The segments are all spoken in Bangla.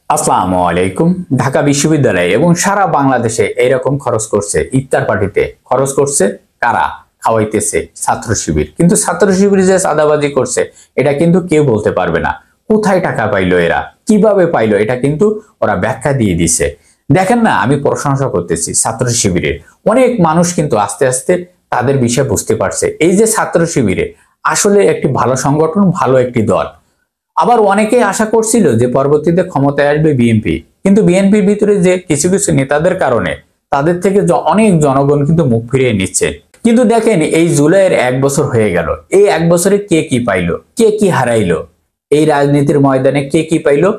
আসসালামু আলাইকুম। ঢাকা বিশ্ববিদ্যালয় এবং সারা বাংলাদেশে এইরকম খরচ করছে, ইফতার পার্টিতে খরচ করছে কারা? খাওয়াইতেছে ছাত্র শিবির। কিন্তু ছাত্র শিবির যে চাঁদাবাজি করছে এটা কিন্তু কেউ বলতে পারবে না। কোথায় টাকা পাইলো এরা, কিভাবে পাইলো, এটা কিন্তু ওরা ব্যাখ্যা দিয়ে দিছে। দেখেন না, আমি প্রশংসা করতেছি ছাত্র শিবিরের। অনেক মানুষ কিন্তু আস্তে আস্তে তাদের বিষয় বুঝতে পারছে। এই যে ছাত্র শিবিরে আসলে একটি ভালো সংগঠন, ভালো একটি দল। আবার অনেকেই আশা করছিল যে পরবর্তীতে ক্ষমতায় আসবে বিএনপি, কিন্তু বিএনপির ভিতরে যে কিছু কিছু নেতাদের কারণে তাদের থেকে অনেক জনগণ কিন্তু মুখ ফিরিয়ে নিচ্ছে। কিন্তু দেখেন, এই জুলাইয়ের 1 বছর হয়ে গেল। এই 1 বছরে কে কি পাইলো, কে কি হারাইলো, এই রাজনীতির ময়দানে কে কি পাইলো,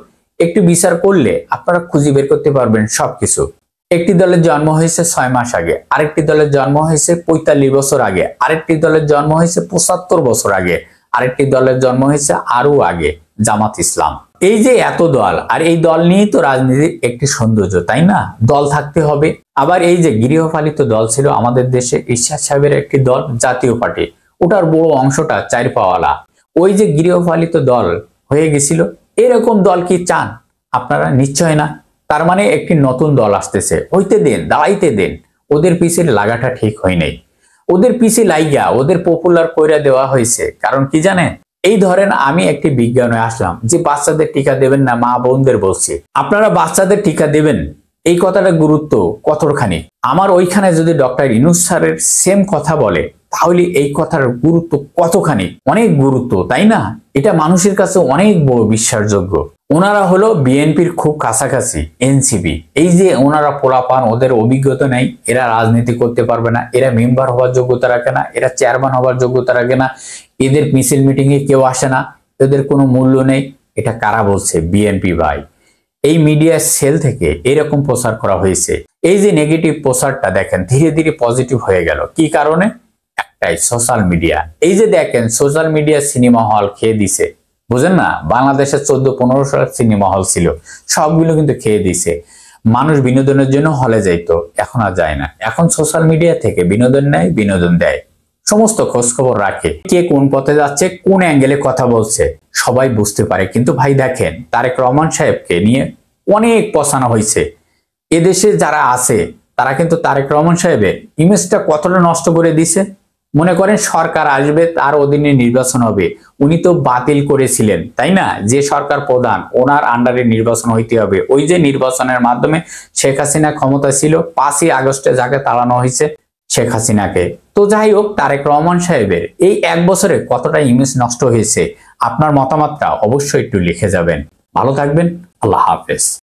একটু বিচার করলে আপনারা খুঁজে বের করতে পারবেন সবকিছু। একটি দলের জন্ম হয়েছে 6 মাস আগে, আরেকটি দলের জন্ম হয়েছে 45 বছর আগে, আরেকটি দলের জন্ম হয়েছে 75 বছর আগে, আরেকটি দলের জন্ম হয়েছে আরো আগে, জামাত ইসলাম। এই যে এত দল, আর এই দল নিয়েই তো রাজনীতির একটি সৌন্দর্য, তাই না? দল থাকতে হবে। আবার এই যে গৃহপালিত দল ছিল আমাদের দেশে, ইরশাদ সাহেবের একটি দল জাতীয় পার্টি, ওটার বড় অংশটা চার পাওয়ালা। ওই যে গৃহপালিত দল হয়ে গেছিল, এরকম দল কি চান আপনারা? নিশ্চয় না। তার মানে একটি নতুন দল আসতেছে, হইতে দেন, দাঁড়াইতে দেন। ওদের পিছের লাগাটা ঠিক হয় নাই। ওদের পিছে লাইগা ওদের পপুলার কইরা দেওয়া হয়েছে। কারণ কি জানেন, এই ধরেন আমি একটি বিজ্ঞানে আসলাম যে বাচ্চাদের টিকা দেবেন না, মা বোনদের বলছি আপনারা বাচ্চাদের টিকা দেবেন। এই কথাটা গুরুত্ব কতখানি? আমার ওইখানে যদি ডক্টর ইউনূস স্যারের সেম কথা বলে, তাহলে এই কথার গুরুত্ব কতখানি? অনেক গুরুত্ব, তাই না? এটা মানুষের কাছে অনেক বড় বিশ্বাসযোগ্য। ওনারা হলো বিএনপির খুব কাছাকাছি, এনসিপি। এই যে ওনারা পোলাপান, ওদের অভিজ্ঞতা নেই, এরা রাজনীতি করতে পারবে না, এরা মেম্বার হওয়ার যোগ্যতা রাখে না, এরা চেয়ারম্যান হওয়ার যোগ্যতা রাখে না, এদের মিছিল মিটিং এ কেউ আসে না, এদের কোনো মূল্য নেই। এটা কারা বলছে? বিএনপি ভাই। এই মিডিয়া সেল থেকে এরকম প্রচার করা হয়েছে। এই যে নেগেটিভ প্রচারটা দেখেন ধীরে ধীরে পজিটিভ হয়ে গেল। কি কারণে? একটাই, সোশ্যাল মিডিয়া। এই যে দেখেন সোশ্যাল মিডিয়া সিনেমা হল খেয়ে দিছে, বুঝেন না? বাংলাদেশে 14-15 সাল সিনেমা হল ছিল, সবগুলো কিন্তু খেয়ে দিছে। মানুষ বিনোদনের জন্য হলে যাইতো, এখন আর যায় না। এখন সোশ্যাল মিডিয়া থেকে বিনোদন নেয়, বিনোদন দেয়, সমস্ত খোঁজ খবর রাখে। কে কোন পথে যাচ্ছে, কোন অ্যাঙ্গেলে কথা বলছে সবাই বুঝতে পারে। কিন্তু ভাই দেখেন, তারেক রহমান সাহেবকে নিয়ে অনেক পছানো হয়েছে। এদেশে যারা আছে তারা কিন্তু তারেক রহমান সাহেবের ইমেজটা কতটা নষ্ট করে দিছে। মনে করেন সরকার আসবে, তার অধীনে নির্বাচন হবে, উনি তো বাতিল করেছিলেন, তাই না? যে সরকার প্রধান, ওনার আন্ডারে নির্বাচন হইতে হবে। ওই যে নির্বাচনের মাধ্যমে শেখ হাসিনা ক্ষমতা ছিল, 5ই আগস্টে যাকে তাড়ানো হয়েছে শেখ হাসিনাকে। তো যাই হোক, তারেক রহমান সাহেবের এই 1 বছরে কতটা ইমেজ নষ্ট হয়েছে, আপনার মতামতটা অবশ্যই একটু লিখে যাবেন। ভালো থাকবেন, আল্লাহ হাফেজ।